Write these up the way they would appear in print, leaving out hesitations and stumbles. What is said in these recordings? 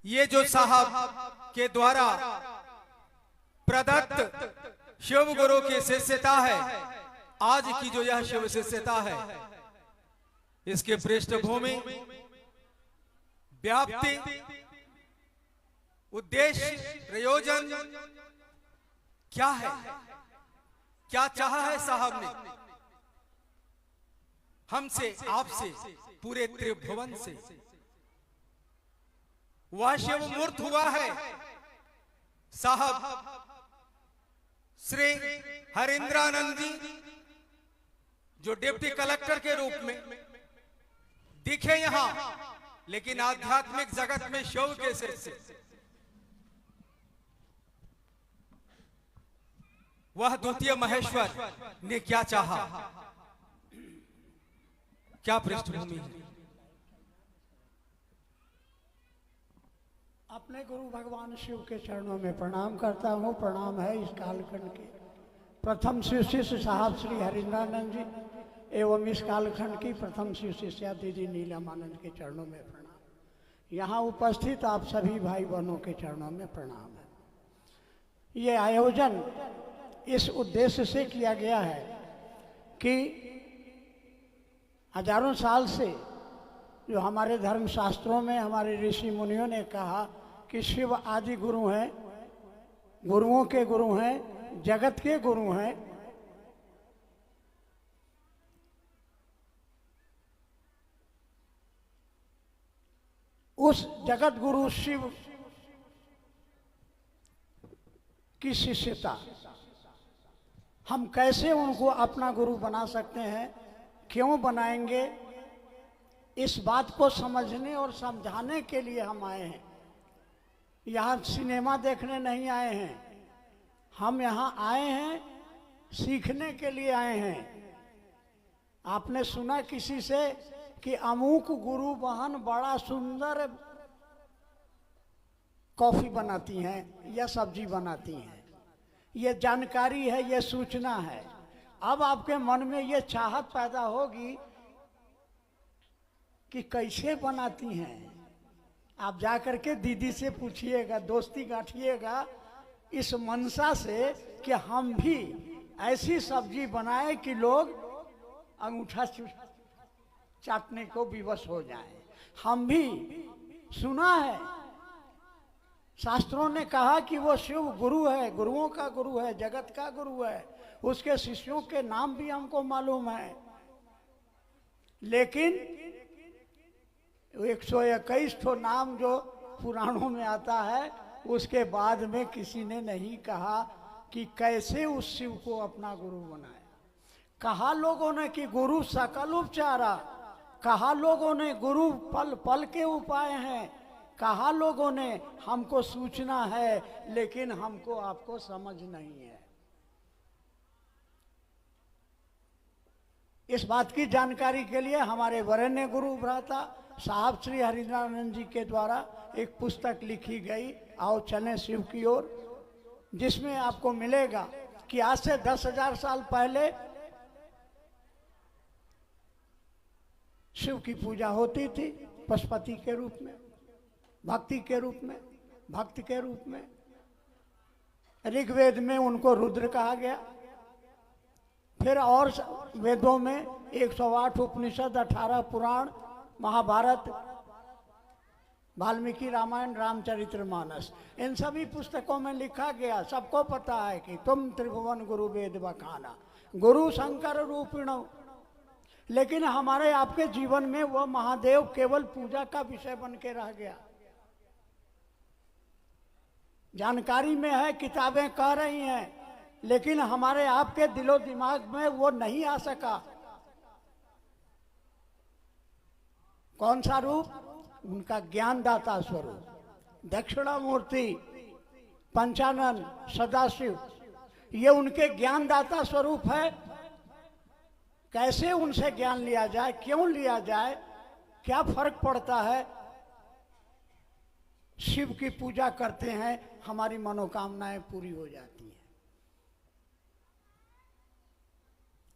ये जो साहब के द्वारा प्रदत्त शिव गुरु की शिष्यता है, आज की जो यह शिव शिष्यता है, इसके पृष्ठभूमि, व्याप्ति, उद्देश्य, प्रयोजन क्या है, क्या चाहा है साहब ने हमसे, आपसे, पूरे त्रिभुवन से। वह शिव मूर्त हुआ है साहब श्री हरिंद्रानंद जी, जो डिप्टी कलेक्टर के रूप में दिखे यहां, लेकिन आध्यात्मिक जगत में शिव के सिर से वह द्वितीय महेश्वर ने क्या चाहा, क्या पृष्ठभूमि है। अपने गुरु भगवान शिव के चरणों में प्रणाम करता हूँ। प्रणाम है इस कालखंड के प्रथम शिव शिष्य साहब श्री हरिंद्रानंद जी एवं इस कालखंड की प्रथम शिव शिष्या दीदी नीलमानंद के चरणों में प्रणाम। यहाँ उपस्थित आप सभी भाई बहनों के चरणों में प्रणाम है। ये आयोजन इस उद्देश्य से किया गया है कि हजारों साल से जो हमारे धर्म शास्त्रों में हमारे ऋषि मुनियों ने कहा कि शिव आदि गुरु हैं, गुरुओं के गुरु हैं, जगत के गुरु हैं। उस जगत गुरु शिव की शिष्यता हम कैसे उनको अपना गुरु बना सकते हैं, क्यों बनाएंगे, इस बात को समझने और समझाने के लिए हम आए हैं। यहाँ सिनेमा देखने नहीं आए हैं, हम यहाँ आए हैं सीखने के लिए आए हैं। आपने सुना किसी से कि अमुक गुरु बहन बड़ा सुंदर कॉफी बनाती हैं या सब्जी बनाती हैं, ये जानकारी है, ये सूचना है। अब आपके मन में ये चाहत पैदा होगी कि कैसे बनाती हैं। आप जाकर के दीदी से पूछिएगा, दोस्ती गांठिएगा इस मनसा से कि हम भी ऐसी सब्जी बनाए कि लोग अंगूठा चाटने को विवश हो जाए। हम भी सुना है, शास्त्रों ने कहा कि वो शिव गुरु है, गुरुओं का गुरु है, जगत का गुरु है। उसके शिष्यों के नाम भी हमको मालूम है, लेकिन 121 ठो नाम जो पुराणों में आता है, उसके बाद में किसी ने नहीं कहा कि कैसे उस शिव को अपना गुरु बनाया। कहा लोगों ने कि गुरु सकल उपचारा, कहा लोगों ने गुरु पल पल के उपाय हैं, कहा लोगों ने हमको सूचना है, लेकिन हमको आपको समझ नहीं है। इस बात की जानकारी के लिए हमारे वरेण्य गुरु भ्राता साहब श्री हरिंद्रानंद जी के द्वारा एक पुस्तक लिखी गई, आओ चलें शिव की ओर, जिसमें आपको मिलेगा कि आज से 10,000 साल पहले शिव की पूजा होती थी पशुपति के रूप में, भक्ति के रूप में, भक्त के रूप में। ऋग्वेद में उनको रुद्र कहा गया, फिर और वेदों में 108 उपनिषद, 18 पुराण, महाभारत, वाल्मीकि रामायण, रामचरितमानस, इन सभी पुस्तकों में लिखा गया। सबको पता है कि तुम त्रिभुवन गुरु वेद बखाना, गुरु शंकर रूपिणो। लेकिन हमारे आपके जीवन में वो महादेव केवल पूजा का विषय बन के रह गया। जानकारी में है, किताबें कह रही हैं, लेकिन हमारे आपके दिलो दिमाग में वो नहीं आ सका। कौन सा रूप? उनका ज्ञानदाता स्वरूप, दक्षिणामूर्ति, पंचानन, सदाशिव, ये उनके ज्ञानदाता स्वरूप है। कैसे उनसे ज्ञान लिया जाए, क्यों लिया जाए, क्या फर्क पड़ता है? शिव की पूजा करते हैं, हमारी मनोकामनाएं पूरी हो जाती हैं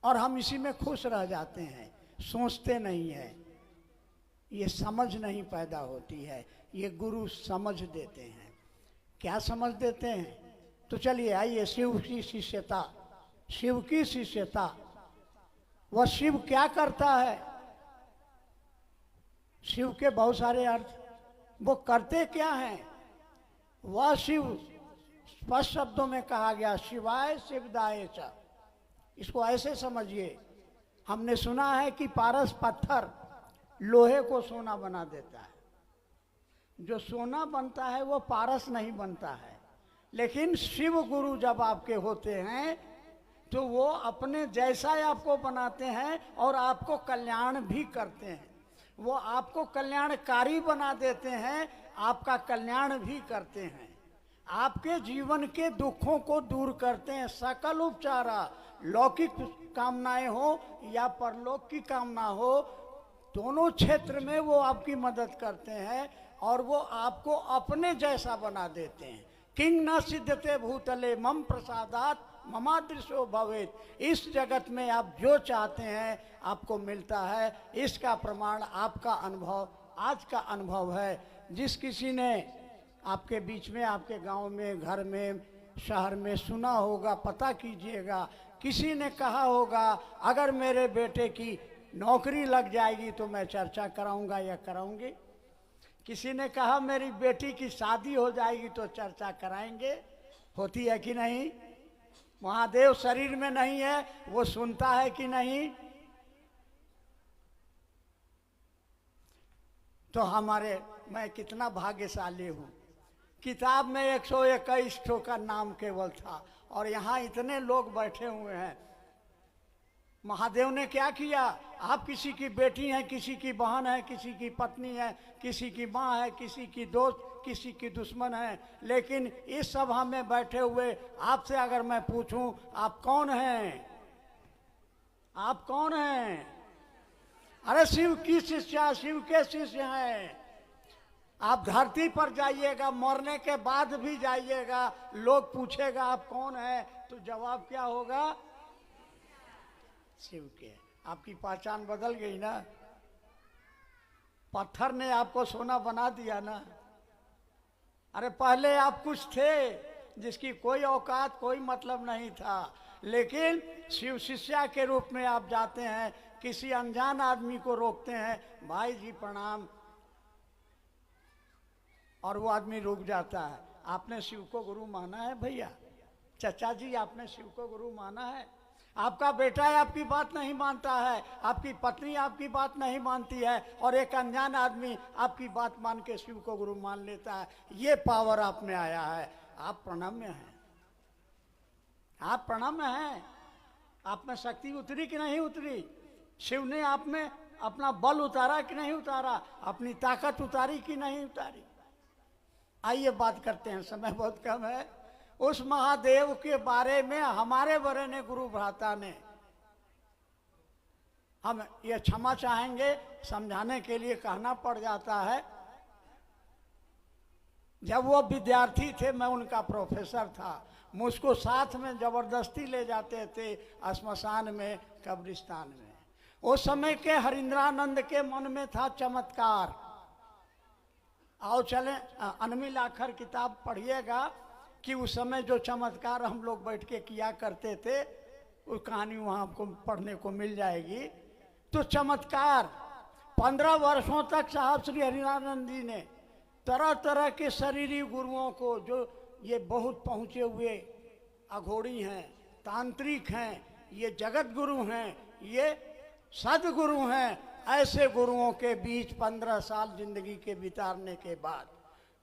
और हम इसी में खुश रह जाते हैं, सोचते नहीं हैं। ये समझ नहीं पैदा होती है, ये गुरु समझ देते हैं। क्या समझ देते हैं? तो चलिए आइए, शिव की शिष्यता। शिव की शिष्यता, वह शिव क्या करता है? शिव के बहुत सारे अर्थ, वो करते क्या हैं? वह शिव, स्पष्ट शब्दों में कहा गया, शिवाय शिवदाय च। इसको ऐसे समझिए, हमने सुना है कि पारस पत्थर लोहे को सोना बना देता है। जो सोना बनता है वो पारस नहीं बनता है। लेकिन शिव गुरु जब आपके होते हैं तो वो अपने जैसा आपको बनाते हैं और आपको कल्याण भी करते हैं। वो आपको कल्याणकारी बना देते हैं, आपका कल्याण भी करते हैं, आपके जीवन के दुखों को दूर करते हैं। सकल उपचारा, लौकिक कामनाएं हो या परलोक की कामना हो, दोनों क्षेत्र में वो आपकी मदद करते हैं और वो आपको अपने जैसा बना देते हैं। किंग न सिद्धते भूतले मम प्रसादात ममादृशो भवेत। इस जगत में आप जो चाहते हैं आपको मिलता है। इसका प्रमाण आपका अनुभव, आज का अनुभव है। जिस किसी ने आपके बीच में, आपके गांव में, घर में, शहर में सुना होगा, पता कीजिएगा। किसी ने कहा होगा अगर मेरे बेटे की नौकरी लग जाएगी तो मैं चर्चा कराऊंगा या कराऊंगी। किसी ने कहा मेरी बेटी की शादी हो जाएगी तो चर्चा कराएंगे। होती है कि नहीं? महादेव शरीर में नहीं है, वो सुनता है कि नहीं? तो मैं कितना भाग्यशाली हूं। किताब में 121 ठो का नाम केवल था और यहाँ इतने लोग बैठे हुए हैं। महादेव ने क्या किया? आप किसी की बेटी हैं, किसी की बहन है, किसी की पत्नी है, किसी की माँ है, किसी की दोस्त, किसी की दुश्मन है। लेकिन इस सभा में बैठे हुए आपसे अगर मैं पूछूं आप कौन हैं? आप कौन हैं? अरे शिव की शिष्या, शिव के शिष्य हैं। आप धरती पर जाइएगा, मरने के बाद भी जाइएगा, लोग पूछेगा आप कौन है, तो जवाब क्या होगा? शिव के। आपकी पहचान बदल गई ना? पत्थर ने आपको सोना बना दिया ना? अरे पहले आप कुछ थे जिसकी कोई औकात, कोई मतलब नहीं था, लेकिन शिव शिष्या के रूप में आप जाते हैं, किसी अनजान आदमी को रोकते हैं, भाई जी प्रणाम, और वो आदमी रुक जाता है। आपने शिव को गुरु माना है भैया? चचा जी आपने शिव को गुरु माना है? आपका बेटा आपकी बात नहीं मानता है, आपकी पत्नी आपकी बात नहीं मानती है, और एक अनजान आदमी आपकी बात मान के शिव को गुरु मान लेता है। ये पावर आप में आया है। आप प्रणम्य हैं, आप प्रणम्य हैं। आप में शक्ति उतरी कि नहीं उतरी? शिव ने आप में अपना बल उतारा कि नहीं उतारा? अपनी ताकत उतारी कि नहीं उतारी? आइए बात करते हैं, समय बहुत कम है। उस महादेव के बारे में हमारे वरेण्य गुरु भ्राता ने, हम ये क्षमा चाहेंगे, समझाने के लिए कहना पड़ जाता है। जब वो विद्यार्थी थे, मैं उनका प्रोफेसर था, मुझको साथ में जबरदस्ती ले जाते थे श्मशान में, कब्रिस्तान में। उस समय के हरिंद्रानंद के मन में था चमत्कार। आओ चले, अनमिल आखर किताब पढ़िएगा कि उस समय जो चमत्कार हम लोग बैठ के किया करते थे, वो कहानी वहाँ आपको पढ़ने को मिल जाएगी। तो चमत्कार 15 वर्षों तक साहब श्री हरिनानंद जी ने तरह तरह के शरीरी गुरुओं को, जो ये बहुत पहुँचे हुए अघोड़ी हैं, तांत्रिक हैं, ये जगत गुरु हैं, ये सदगुरु हैं, ऐसे गुरुओं के बीच 15 साल जिंदगी के बिताने के बाद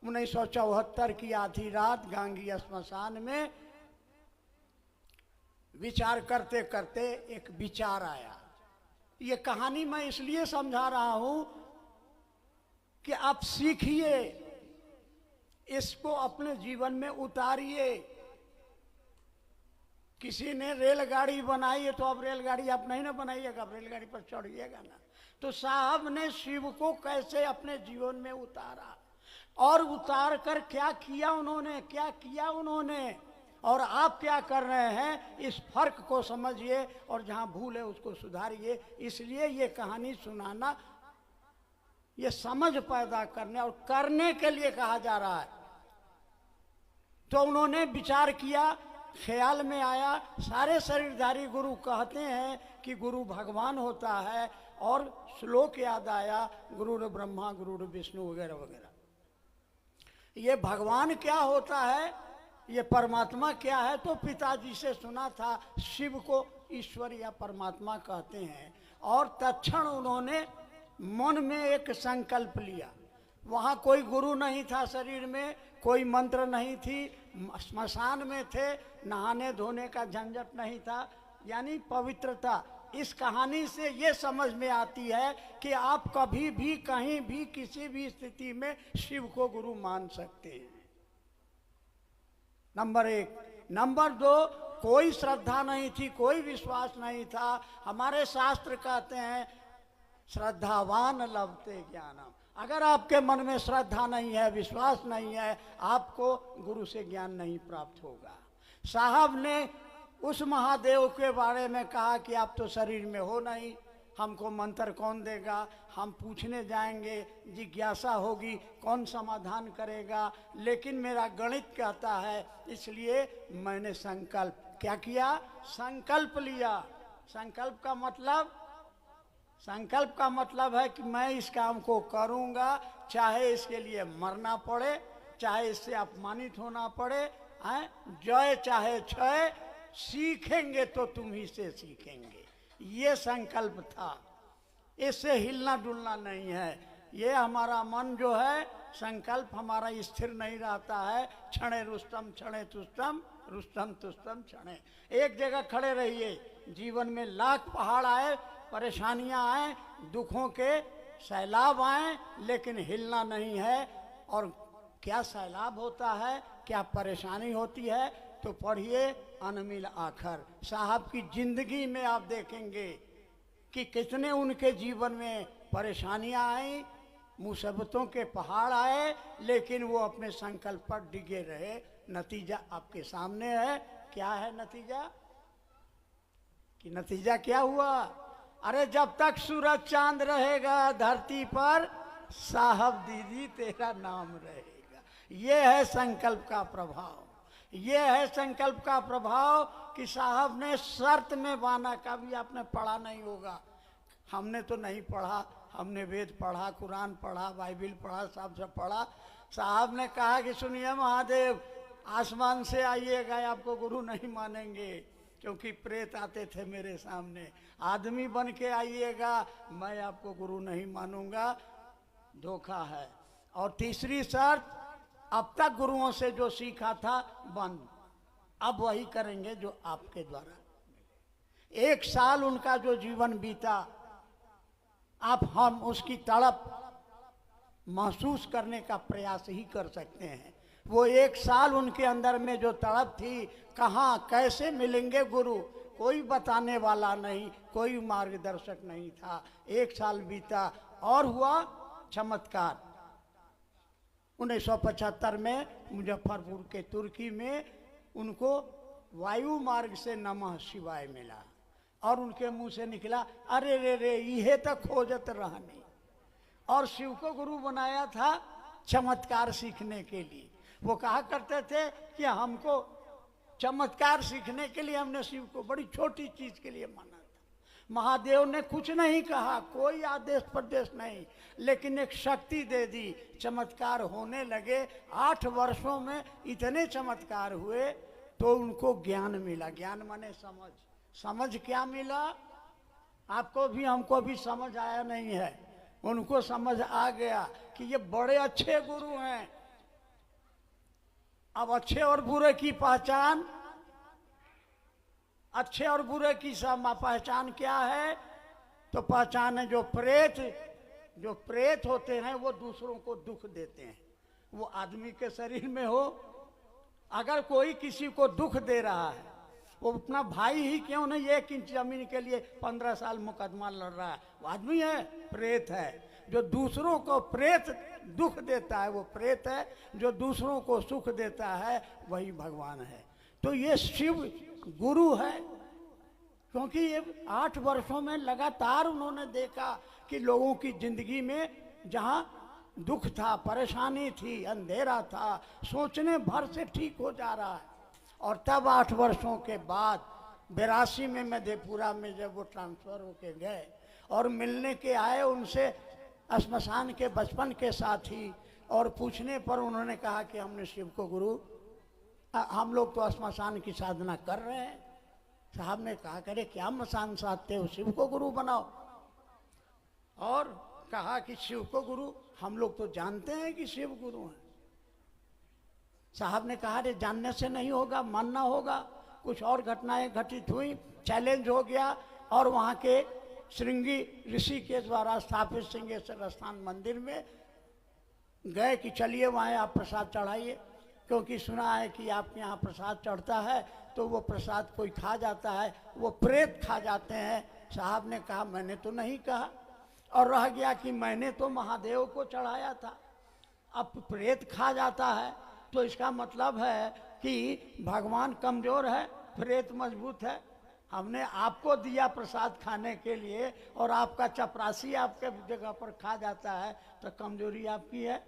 1974 की आधी रात गांगी श्मशान में विचार करते करते एक विचार आया। ये कहानी मैं इसलिए समझा रहा हूं कि आप सीखिए, इसको अपने जीवन में उतारिए। किसी ने रेलगाड़ी बनाई है तो अब रेलगाड़ी आप नहीं ना बनाइएगा, अब रेलगाड़ी पर चढ़िएगा ना। तो साहब ने शिव को कैसे अपने जीवन में उतारा, और उतार कर क्या किया उन्होंने, क्या किया उन्होंने, और आप क्या कर रहे हैं, इस फर्क को समझिए और जहां भूल है उसको सुधारिए। इसलिए ये कहानी सुनाना ये समझ पैदा करने और करने के लिए कहा जा रहा है। तो उन्होंने विचार किया, ख्याल में आया, सारे शरीरधारी गुरु कहते हैं कि गुरु भगवान होता है, और श्लोक याद आया, गुरु ब्रह्मा गुरु विष्णु वगैरह वगैरह। ये भगवान क्या होता है, ये परमात्मा क्या है, तो पिताजी से सुना था, शिव को ईश्वर या परमात्मा कहते हैं। और तत्क्षण उन्होंने मन में एक संकल्प लिया। वहाँ कोई गुरु नहीं था, शरीर में कोई मंत्र नहीं थी, स्मशान में थे, नहाने धोने का झंझट नहीं था, यानी पवित्रता। इस कहानी से ये समझ में आती है कि आप कभी भी कहीं भी किसी भी स्थिति में शिव को गुरु मान सकते हैं। नंबर 1। नंबर 2, कोई श्रद्धा नहीं थी, कोई विश्वास नहीं था। हमारे शास्त्र कहते हैं श्रद्धावान लभते ज्ञानम। अगर आपके मन में श्रद्धा नहीं है, विश्वास नहीं है, आपको गुरु से ज्ञान नहीं प्राप्त होगा। साहब ने उस महादेव के बारे में कहा कि आप तो शरीर में हो नहीं, हमको मंत्र कौन देगा, हम पूछने जाएंगे, जिज्ञासा होगी, कौन समाधान करेगा। लेकिन मेरा गणित कहता है, इसलिए मैंने संकल्प क्या किया, संकल्प लिया। संकल्प का मतलब है कि मैं इस काम को करूंगा, चाहे इसके लिए मरना पड़े, चाहे इससे अपमानित होना पड़े, जय चाहे क्षय, सीखेंगे तो तुम ही से सीखेंगे। ये संकल्प था, इससे हिलना डुलना नहीं है। ये हमारा मन जो है, संकल्प हमारा स्थिर नहीं रहता है। क्षणे रुस्तम क्षणे तुस्तम, रुस्तम तुस्तम क्षणे। एक जगह खड़े रहिए। जीवन में लाख पहाड़ आए, परेशानियां आए, दुखों के सैलाब आए, लेकिन हिलना नहीं है। और क्या सैलाब होता है, क्या परेशानी होती है, तो पढ़िए अनमिल आखर। साहब की जिंदगी में आप देखेंगे कि कितने उनके जीवन में परेशानियां आई, मुसीबतों के पहाड़ आए, लेकिन वो अपने संकल्प पर डिगे रहे। नतीजा आपके सामने है। क्या है नतीजा? कि नतीजा क्या हुआ? अरे जब तक सूरज चांद रहेगा धरती पर, साहब दीदी तेरा नाम रहेगा। ये है संकल्प का प्रभाव। ये है संकल्प का प्रभाव कि साहब ने शर्त में बांधा। कभी आपने पढ़ा नहीं होगा, हमने तो नहीं पढ़ा, हमने वेद पढ़ा, कुरान पढ़ा, बाइबिल पढ़ा, सब पढ़ा। साहब ने कहा कि सुनिए महादेव, आसमान से आइएगा, आपको गुरु नहीं मानेंगे, क्योंकि प्रेत आते थे मेरे सामने। आदमी बन के आइएगा, मैं आपको गुरु नहीं मानूंगा। धोखा है। और तीसरी शर्त, अब तक गुरुओं से जो सीखा था बंद, अब वही करेंगे जो आपके द्वारा। 1 साल उनका जो जीवन बीता, आप हम उसकी तड़प महसूस करने का प्रयास ही कर सकते हैं। वो 1 साल उनके अंदर में जो तड़प थी, कहाँ कैसे मिलेंगे गुरु, कोई बताने वाला नहीं, कोई मार्गदर्शक नहीं था। 1 साल बीता और हुआ चमत्कार। 1975 में मुजफ्फरपुर के तुर्की में उनको वायु मार्ग से नमः शिवाय मिला, और उनके मुंह से निकला, अरे रे रे ये तो खोजत रहनी। और शिव को गुरु बनाया था चमत्कार सीखने के लिए। वो कहा करते थे कि हमको चमत्कार सीखने के लिए, हमने शिव को बड़ी छोटी चीज के लिए माना था। महादेव ने कुछ नहीं कहा, कोई आदेश प्रदेश नहीं, लेकिन एक शक्ति दे दी, चमत्कार होने लगे। 8 वर्षों में इतने चमत्कार हुए, तो उनको ज्ञान मिला। ज्ञान माने समझ। समझ क्या मिला? आपको भी हमको भी समझ आया नहीं है, उनको समझ आ गया कि ये बड़े अच्छे गुरु हैं। अब अच्छे और बुरे की पहचान, अच्छे और बुरे की पहचान क्या है? तो पहचान है, जो प्रेत होते हैं वो दूसरों को दुख देते हैं। वो आदमी के शरीर में हो, अगर कोई किसी को दुख दे रहा है, वो अपना भाई ही क्यों नहीं, 1 इंच जमीन के लिए 15 साल मुकदमा लड़ रहा है, वो आदमी है, प्रेत है। जो दूसरों को प्रेत दुख देता है वो प्रेत है, जो दूसरों को सुख देता है वही भगवान है। तो ये शिव गुरु है, क्योंकि ये 8 वर्षों में लगातार उन्होंने देखा कि लोगों की जिंदगी में जहाँ दुख था, परेशानी थी, अंधेरा था, सोचने भर से ठीक हो जा रहा है। और तब 8 वर्षों के बाद 82 में मधेपुरा में जब वो ट्रांसफर होके गए और मिलने के आए उनसे श्मशान के बचपन के साथी, और पूछने पर उन्होंने कहा कि हमने शिव को गुरु, हम लोग तो श्मशान की साधना कर रहे हैं। साहब ने कहा करे क्या मसान साधते हो, शिव को गुरु बनाओ। और कहा कि शिव को गुरु, हम लोग तो जानते हैं कि शिव गुरु हैं। साहब ने कहा रे जानने से नहीं होगा, मानना होगा। कुछ और घटनाएं घटित हुई, चैलेंज हो गया, और वहाँ के श्रृंगी ऋषि के द्वारा स्थापित सिंहेश्वर स्थान मंदिर में गए कि चलिए वहाँ आप प्रसाद चढ़ाइए, क्योंकि सुना है कि आपके यहाँ प्रसाद चढ़ता है तो वो प्रसाद कोई खा जाता है, वो प्रेत खा जाते हैं। साहब ने कहा मैंने तो नहीं कहा, और रह गया कि मैंने तो महादेव को चढ़ाया था। अब प्रेत खा जाता है तो इसका मतलब है कि भगवान कमजोर है, प्रेत मजबूत है। हमने आपको दिया प्रसाद खाने के लिए और आपका चपरासी आपके जगह पर खा जाता है, तो कमजोरी आपकी है।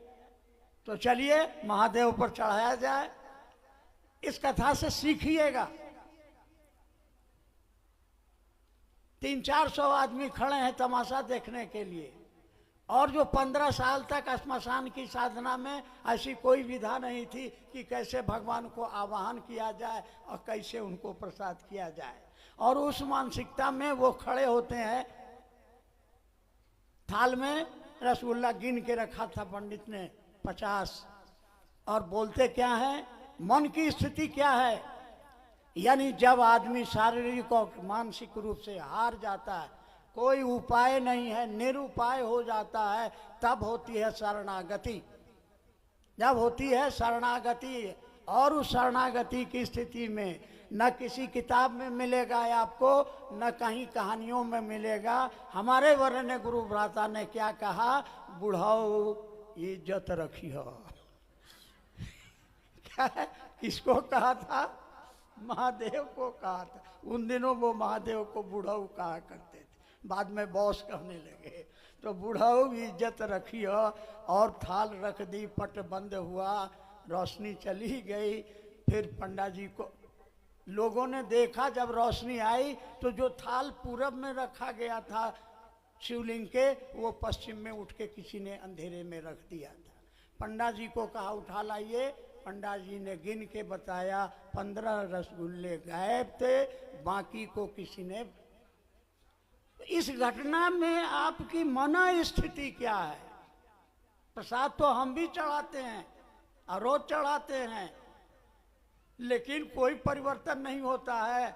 तो चलिए महादेव पर चढ़ाया जाए। इस कथा से सीखिएगा। 300-400 आदमी खड़े हैं तमाशा देखने के लिए, और जो 15 साल तक श्मशान की साधना में ऐसी कोई विधा नहीं थी कि कैसे भगवान को आवाहन किया जाए और कैसे उनको प्रसाद किया जाए। और उस मानसिकता में वो खड़े होते हैं। थाल में रसगुल्ला गिन के रखा था पंडित ने 50, और बोलते क्या है, मन की स्थिति क्या है। यानी जब आदमी शारीरिक और मानसिक रूप से हार जाता है, कोई उपाय नहीं है, निरुपाय हो जाता है, तब होती है शरणागति। जब होती है शरणागति, और उस शरणागति की स्थिति में न किसी किताब में मिलेगा आपको, न कहीं कहानियों में मिलेगा। हमारे वरण्य गुरु भ्राता ने क्या कहा, बुढ़ाओ इज्जत रखी हो। क्या है, किसको कहा था, महादेव को कहा था। उन दिनों वो महादेव को बुढ़ाऊ कहा करते थे, बाद में बॉस कहने लगे। तो बुढ़ाऊ इज्जत रखी हो, और थाल रख दी, पट बंद हुआ, रोशनी चली गई। फिर पंडा जी को लोगों ने देखा, जब रोशनी आई तो जो थाल पूरब में रखा गया था शिवलिंग के, वो पश्चिम में उठ के किसी ने अंधेरे में रख दिया था। पंडा जी को कहा उठा लाइए। पंडा जी ने गिन के बताया 15 रसगुल्ले गायब थे, बाकी को किसी ने। इस घटना में आपकी मन स्थिति क्या है। प्रसाद तो हम भी चढ़ाते हैं और रोज चढ़ाते हैं, लेकिन कोई परिवर्तन नहीं होता है।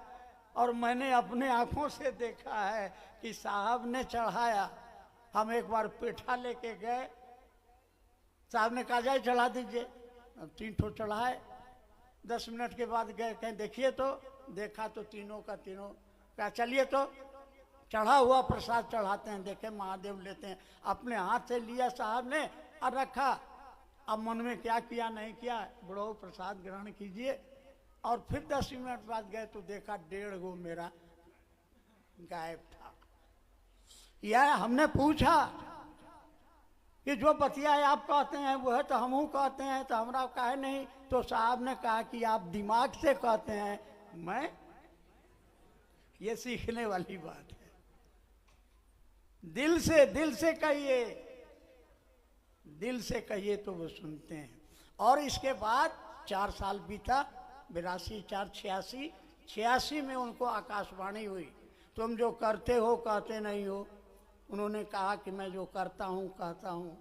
और मैंने अपने आंखों से देखा है कि साहब ने चढ़ाया। हम एक बार पेठा लेके गए, साहब ने कहा जाए चढ़ा दीजिए, अब 3 ठो चढ़ाए। 10 मिनट के बाद गए, कहें देखिए, तो देखा तो तीनों का तीनों। कहा चलिए तो चढ़ा हुआ प्रसाद चढ़ाते हैं। देखे महादेव लेते हैं, अपने हाथ से लिया साहब ने और रखा। अब मन में क्या किया नहीं किया, बुढ़ो प्रसाद ग्रहण कीजिए। और फिर 10 मिनट बाद गए तो देखा 1.5 गो मेरा गायब था। यह हमने पूछा कि जो बतिया आप कहते हैं वो है तो हमहू कहते हैं, तो हमरा काहे नहीं। तो साहब ने कहा कि आप दिमाग से कहते हैं, मैं, ये सीखने वाली बात है। दिल से कहिए, दिल से कहिए तो वो सुनते हैं। और इसके बाद 4 साल बीता, 82, 4, 86, 86 में उनको आकाशवाणी हुई, तुम जो करते हो कहते नहीं हो। उन्होंने कहा कि मैं जो करता हूँ कहता हूँ।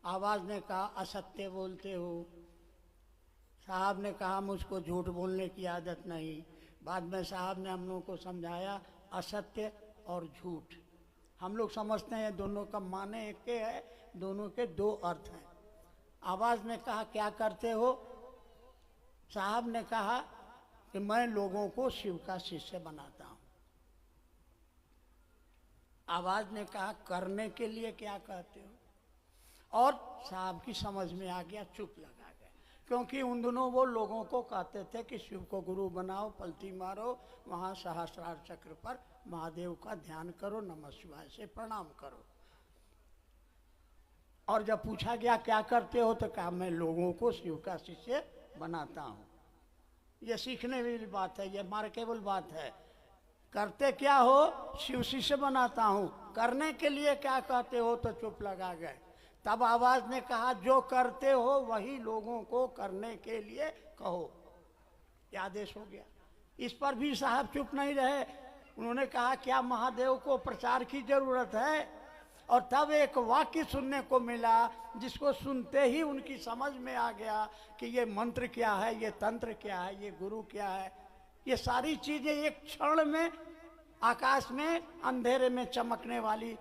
आवाज़ ने कहा असत्य बोलते हो। साहब ने कहा मुझको झूठ बोलने की आदत नहीं। बाद में साहब ने हम लोगों को समझाया असत्य और झूठ हम लोग समझते हैं दोनों का माने एक के है, दोनों के 2 अर्थ हैं। आवाज़ ने कहा क्या करते हो। साहब ने कहा कि मैं लोगों को शिव का शिष्य बनाता हूँ। आवाज़ ने कहा करने के लिए क्या कहते हो। और साहब की समझ में आ गया, चुप लगा गए, क्योंकि उन दिनों वो लोगों को कहते थे कि शिव को गुरु बनाओ, पलती मारो, वहाँ सहस्रार चक्र पर महादेव का ध्यान करो, नमः शिवाय से प्रणाम करो। और जब पूछा गया क्या करते हो तो कहा मैं लोगों को शिव का शिष्य बनाता हूँ। ये सीखने वाली बात है, ये मार्केबल बात है। करते क्या हो? शिव शिष्य बनाता हूँ। करने के लिए क्या कहते हो? तो चुप लगा गए। तब आवाज ने कहा जो करते हो वही लोगों को करने के लिए कहो। यह आदेश हो गया। इस पर भी साहब चुप नहीं रहे। उन्होंने कहा क्या महादेव को प्रचार की जरूरत है? और तब एक वाक्य सुनने को मिला जिसको सुनते ही उनकी समझ में आ गया कि ये मंत्र क्या है, ये तंत्र क्या है, ये गुरु क्या है। ये सारी चीजें एक क्षण में आकाश में अंधेरे में चमकने वाली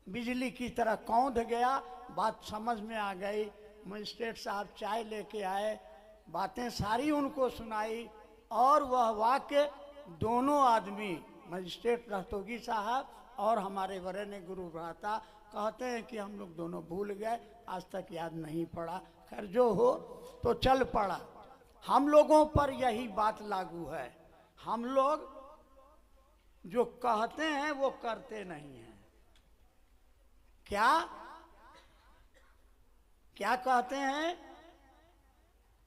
बिजली की तरह कौंध गया। बात समझ में आ गई। मजिस्ट्रेट साहब चाय लेके आए, बातें सारी उनको सुनाई और वह वाक्य दोनों आदमी, मजिस्ट्रेट रस्तोगी साहब और हमारे वरेण्य गुरु भ्राता, कहते हैं कि हम लोग दोनों भूल गए, आज तक याद नहीं पड़ा। खैर जो हो तो चल पड़ा। हम लोगों पर यही बात लागू है। हम लोग जो कहते हैं वो करते नहीं हैं। क्या क्या कहते हैं?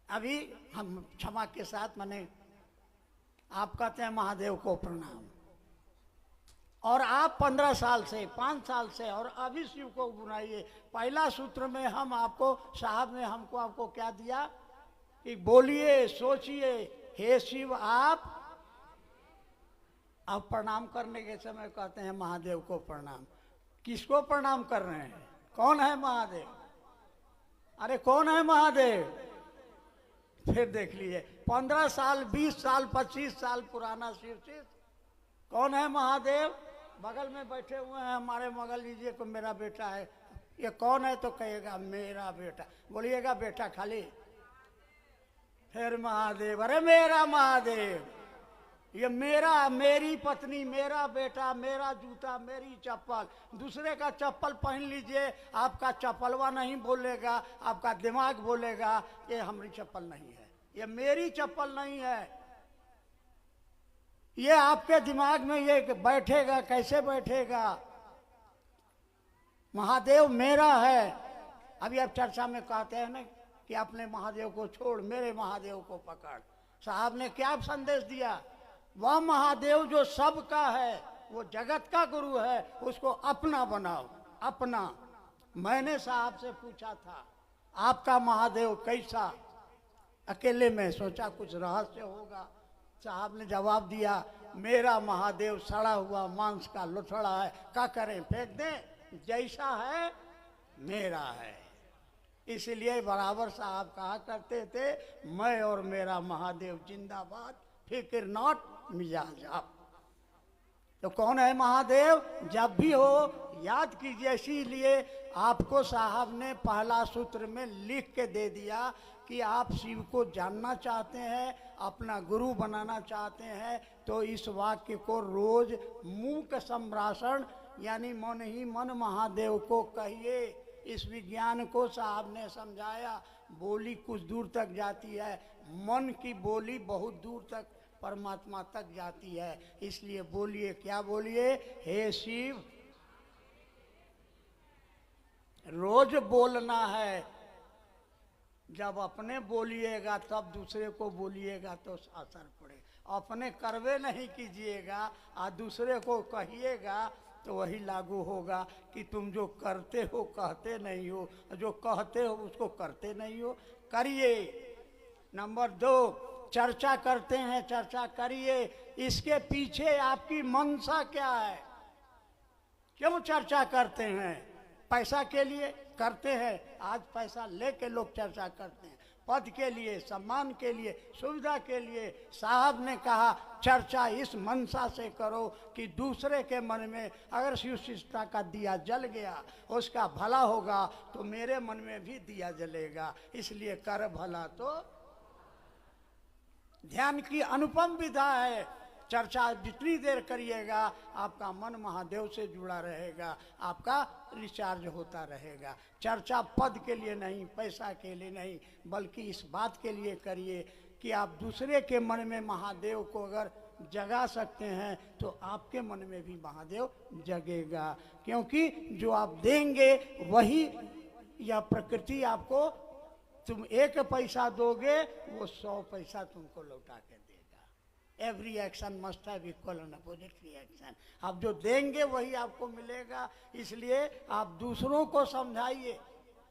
अभी हम क्षमा के साथ माने आप कहते हैं महादेव को प्रणाम, और आप 15 साल से 5 साल से और अभी शिव को बुलाइए। पहला सूत्र में हम आपको, साहब ने हमको आपको क्या दिया कि बोलिए, सोचिए, हे शिव आप। अब प्रणाम करने के समय कहते हैं महादेव को प्रणाम। किसको प्रणाम कर रहे हैं? कौन है महादेव? अरे कौन है महादेव? फिर देख लीजिए, 15 साल 20 साल 25 साल पुराना शिव शिष्य कौन है महादेव? बगल में बैठे हुए हैं हमारे, मगल लीजिए को मेरा बेटा है। ये कौन है? तो कहेगा मेरा बेटा। बोलिएगा बेटा खाली, फिर महादेव। अरे मेरा महादेव, ये मेरा, मेरी पत्नी, मेरा बेटा, मेरा जूता, मेरी चप्पल। दूसरे का चप्पल पहन लीजिए, आपका चप्पलवा नहीं बोलेगा, आपका दिमाग बोलेगा ये हमारी चप्पल नहीं है, ये मेरी चप्पल नहीं है। ये आपके दिमाग में ये बैठेगा, कैसे बैठेगा? महादेव मेरा है। अभी आप चर्चा में कहते हैं ना कि अपने महादेव को छोड़ मेरे महादेव को पकड़। साहब ने क्या संदेश दिया? वह महादेव जो सबका है, वो जगत का गुरु है, उसको अपना बनाओ, अपना। मैंने साहब से पूछा था आपका महादेव कैसा? अकेले में सोचा कुछ रहस्य होगा। साहब ने जवाब दिया मेरा महादेव सड़ा हुआ मांस का लुथड़ा है, क्या करें, फेंक दें? जैसा है मेरा है। इसलिए बराबर साहब कहा करते थे मैं और मेरा महादेव जिंदाबाद, फिक्र नॉट मिजाज आप। तो कौन है महादेव? जब भी हो याद कीजिए। इसीलिए आपको साहब ने पहला सूत्र में लिख के दे दिया कि आप शिव को जानना चाहते हैं, अपना गुरु बनाना चाहते हैं, तो इस वाक्य को रोज मूक संभाषण यानी मन ही मन महादेव को कहिए। इस विज्ञान को साहब ने समझाया। बोली कुछ दूर तक जाती है, मन की बोली बहुत दूर तक परमात्मा तक जाती है। इसलिए बोलिए, क्या बोलिए? हे शिव। रोज बोलना है। जब अपने बोलिएगा तब दूसरे को बोलिएगा तो असर पड़े। अपने करवे नहीं कीजिएगा और दूसरे को कहिएगा तो वही लागू होगा कि तुम जो करते हो कहते नहीं हो, जो कहते हो उसको करते नहीं हो। करिए। नंबर 2, चर्चा करते हैं, चर्चा करिए। इसके पीछे आपकी मंशा क्या है? क्यों चर्चा करते हैं? पैसा के लिए करते हैं। आज पैसा लेके लोग चर्चा करते हैं, पद के लिए, सम्मान के लिए, सुविधा के लिए। साहब ने कहा चर्चा इस मंशा से करो कि दूसरे के मन में अगर शिव शिष्टता का दिया जल गया, उसका भला होगा तो मेरे मन में भी दिया जलेगा। इसलिए कर भला तो ध्यान की अनुपम विधा है। चर्चा जितनी देर करिएगा आपका मन महादेव से जुड़ा रहेगा, आपका रिचार्ज होता रहेगा। चर्चा पद के लिए नहीं, पैसा के लिए नहीं, बल्कि इस बात के लिए करिए कि आप दूसरे के मन में महादेव को अगर जगा सकते हैं तो आपके मन में भी महादेव जगेगा, क्योंकि जो आप देंगे वही, या प्रकृति आपको, तुम 1 पैसा दोगे वो 100 पैसा तुमको लौटा के देगा। Every action must have equal and opposite reaction. आप जो देंगे वही आपको मिलेगा। इसलिए आप दूसरों को समझाइए।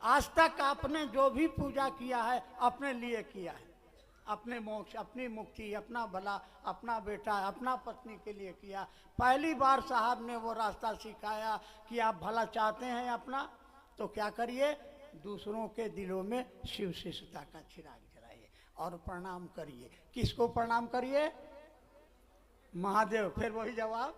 आज तक आपने जो भी पूजा किया है अपने लिए किया है, अपने मोक्ष, अपनी मुक्ति, अपना भला, अपना बेटा, अपना पत्नी के लिए किया। पहली बार साहब ने वो रास्ता सिखाया कि आप भला चाहते हैं अपना, तो क्या करिए, दूसरों के दिलों में शिव शिष्यता का चिराग जलाइए और प्रणाम करिए। किसको प्रणाम करिए? महादेव। फिर वही जवाब,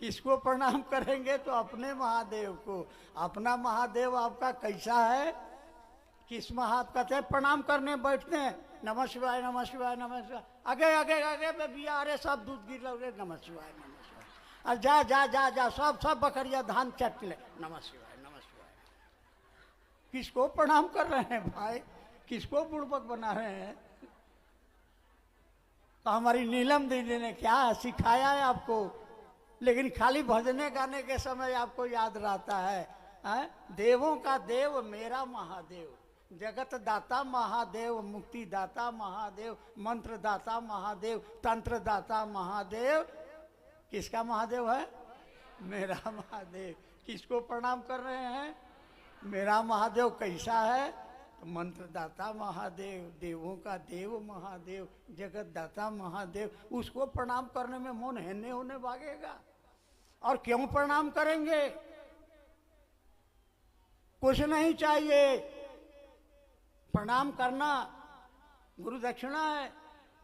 किसको प्रणाम करेंगे? तो अपने महादेव को। अपना महादेव आपका कैसा है? किस महादेव कहते हैं? प्रणाम करने बैठते हैं, नमः शिवाय नमः शिवाय नमः शिवाय, आगे आगे आगे बिया, अरे सब दूध गिर लो, नमः शिवाय नमः शिवाय, और जा जा जा जा सब बकरिया धान चट ले, नमः शिवाय नमः शिवाय। किसको प्रणाम कर रहे हैं भाई? किसको बुड़बक बना रहे हैं? तो हमारी नीलम दीदी ने क्या सिखाया है आपको? लेकिन खाली भजने गाने के समय आपको याद रहता है, देवों का देव मेरा महादेव, जगत दाता महादेव, मुक्ति दाता महादेव, मंत्र दाता महादेव, तंत्र दाता महादेव। किसका महादेव है? मेरा महादेव। किसको प्रणाम कर रहे हैं? मेरा महादेव कैसा है? तो मंत्र दाता महादेव, देवों का देव महादेव, जगत दाता महादेव। उसको प्रणाम करने में मन हेने होने भागेगा। और क्यों प्रणाम करेंगे? कुछ नहीं चाहिए, प्रणाम करना गुरु दक्षिणा है।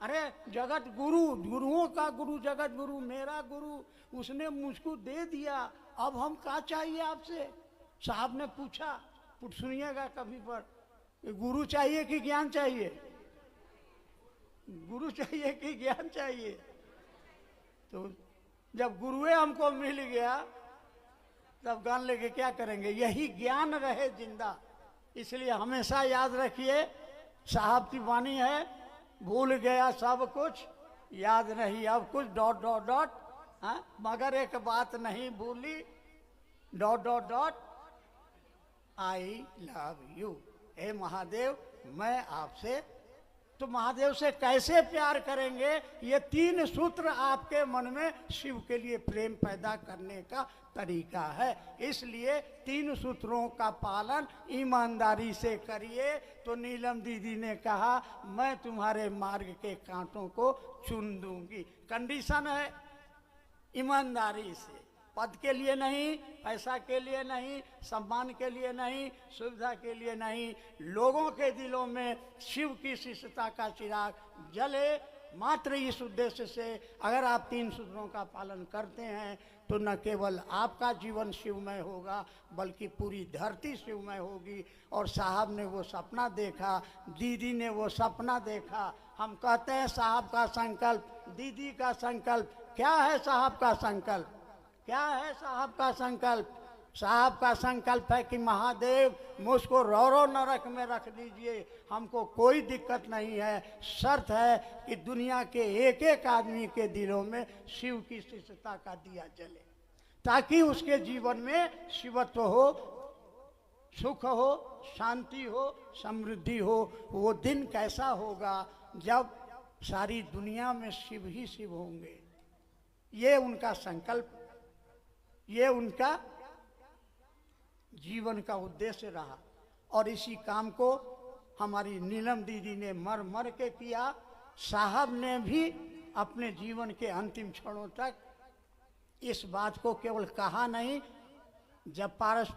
अरे जगत गुरु, गुरुओं का गुरु, जगत गुरु, मेरा गुरु, उसने मुझको दे दिया, अब हम क्या चाहिए आपसे? साहब ने पूछा, सुनिएगा कभी पर, गुरु चाहिए कि ज्ञान चाहिए? गुरु चाहिए कि ज्ञान चाहिए? तो जब गुरुए हमको मिल गया तब ज्ञान लेके क्या करेंगे? यही ज्ञान रहे जिंदा। इसलिए हमेशा याद रखिए, साहब की वाणी है, भूल गया सब कुछ, याद नहीं अब कुछ, डॉट डॉट डॉट, मगर एक बात नहीं भूली, dot dot dot, I love you. हे महादेव, मैं आपसे, तो महादेव से कैसे प्यार करेंगे? ये 3 सूत्र आपके मन में शिव के लिए प्रेम पैदा करने का तरीका है। इसलिए 3 सूत्रों का पालन ईमानदारी से करिए। तो नीलम दीदी ने कहा, मैं तुम्हारे मार्ग के कांटों को चुन दूंगी। कंडीशन है ईमानदारी से, पद के लिए नहीं, पैसा के लिए नहीं, सम्मान के लिए नहीं, सुविधा के लिए नहीं, लोगों के दिलों में शिव की शिष्यता का चिराग जले। मात्र इस उद्देश्य से अगर आप 3 सूत्रों का पालन करते हैं तो न केवल आपका जीवन शिवमय होगा बल्कि पूरी धरती शिवमय होगी। और साहब ने वो सपना देखा, दीदी ने वो सपना देखा। हम कहते हैं साहब का संकल्प, दीदी का संकल्प। क्या है साहब का संकल्प? क्या है साहब का संकल्प? साहब का संकल्प है कि महादेव मुझको रौरो नरक में रख दीजिए, हमको कोई दिक्कत नहीं है, शर्त है कि दुनिया के एक एक आदमी के दिलों में शिव की शिष्यता का दिया जले, ताकि उसके जीवन में शिवत्व हो, सुख हो, शांति हो, समृद्धि हो। वो दिन कैसा होगा जब सारी दुनिया में शिव ही शिव होंगे। ये उनका संकल्प, ये उनका जीवन का उद्देश्य रहा। और इसी काम को हमारी नीलम दीदी ने मर मर के किया। साहब ने भी अपने जीवन के अंतिम क्षणों तक इस बात को केवल कहा नहीं। जब पारस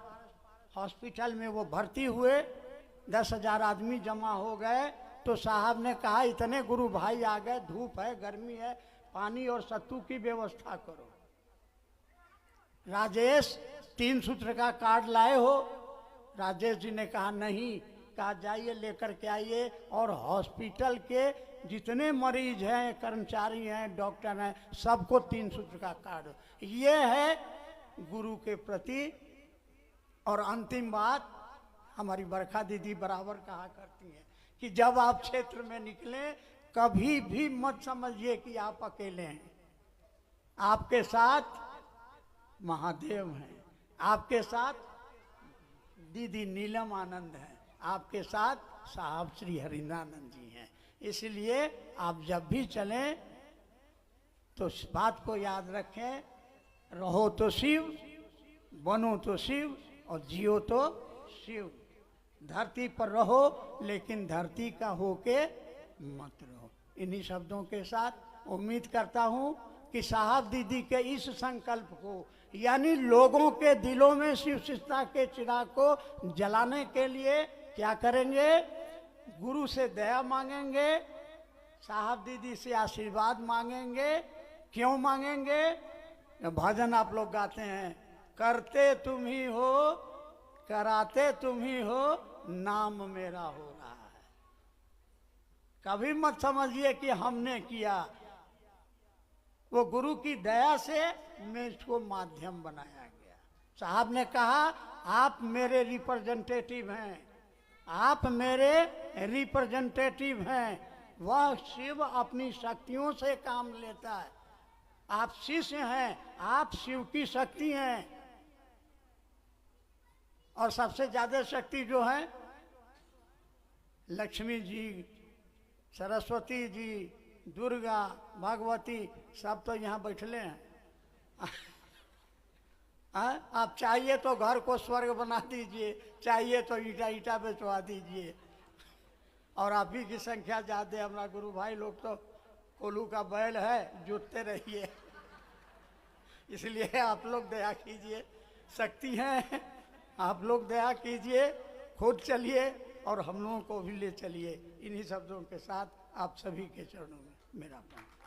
हॉस्पिटल में वो भर्ती हुए, 10,000 आदमी जमा हो गए, तो साहब ने कहा, इतने गुरु भाई आ गए, धूप है, गर्मी है, पानी और सत्तू की व्यवस्था करो। राजेश 3 सूत्र का कार्ड लाए हो? राजेश जी ने कहा नहीं। कहा जाइए लेकर के आइए, और हॉस्पिटल के जितने मरीज हैं, कर्मचारी हैं, डॉक्टर हैं, सबको 3 सूत्र का कार्ड। ये है गुरु के प्रति। और अंतिम बात हमारी बरखा दीदी बराबर कहा करती हैं कि जब आप क्षेत्र में निकलें कभी भी मत समझिए कि आप अकेले हैं। आपके साथ महादेव हैं, आपके साथ दीदी नीलम आनंद है, आपके साथ साहब श्री हरिंद्रानंद जी हैं। इसलिए आप जब भी चलें तो इस बात को याद रखें, रहो तो शिव, बनो तो शिव और जियो तो शिव। धरती पर रहो लेकिन धरती का होके मत रहो। इन्हीं शब्दों के साथ उम्मीद करता हूं कि साहब दीदी के इस संकल्प को, यानी लोगों के दिलों में शिव शिष्टता के चिराग को जलाने के लिए क्या करेंगे? गुरु से दया मांगेंगे, साहब दीदी से आशीर्वाद मांगेंगे। क्यों मांगेंगे? भजन आप लोग गाते हैं, करते तुम ही हो, कराते तुम ही हो, नाम मेरा हो रहा है। कभी मत समझिए कि हमने किया, वो गुरु की दया से मैं इसको माध्यम बनाया गया। साहब ने कहा आप मेरे रिप्रेजेंटेटिव हैं, आप मेरे रिप्रेजेंटेटिव हैं। वह शिव अपनी शक्तियों से काम लेता है, आप शिष्य हैं, आप शिव की शक्ति हैं। और सबसे ज्यादा शक्ति जो है लक्ष्मी जी, सरस्वती जी, दुर्गा, भगवती, सब तो यहाँ बैठले हैं। आप चाहिए तो घर को स्वर्ग बना दीजिए, चाहिए तो ईटा ईटा बेचवा दीजिए। और आप ही की संख्या ज्यादा, हमारा गुरु भाई लोग तो कोल्हू का बैल है, जुटते रहिए। इसलिए आप लोग दया कीजिए, शक्ति है, आप लोग दया कीजिए, खुद चलिए और हम लोगों को भी ले चलिए। इन्हीं शब्दों के साथ आप सभी के चरणों में मेरा प्रणाम।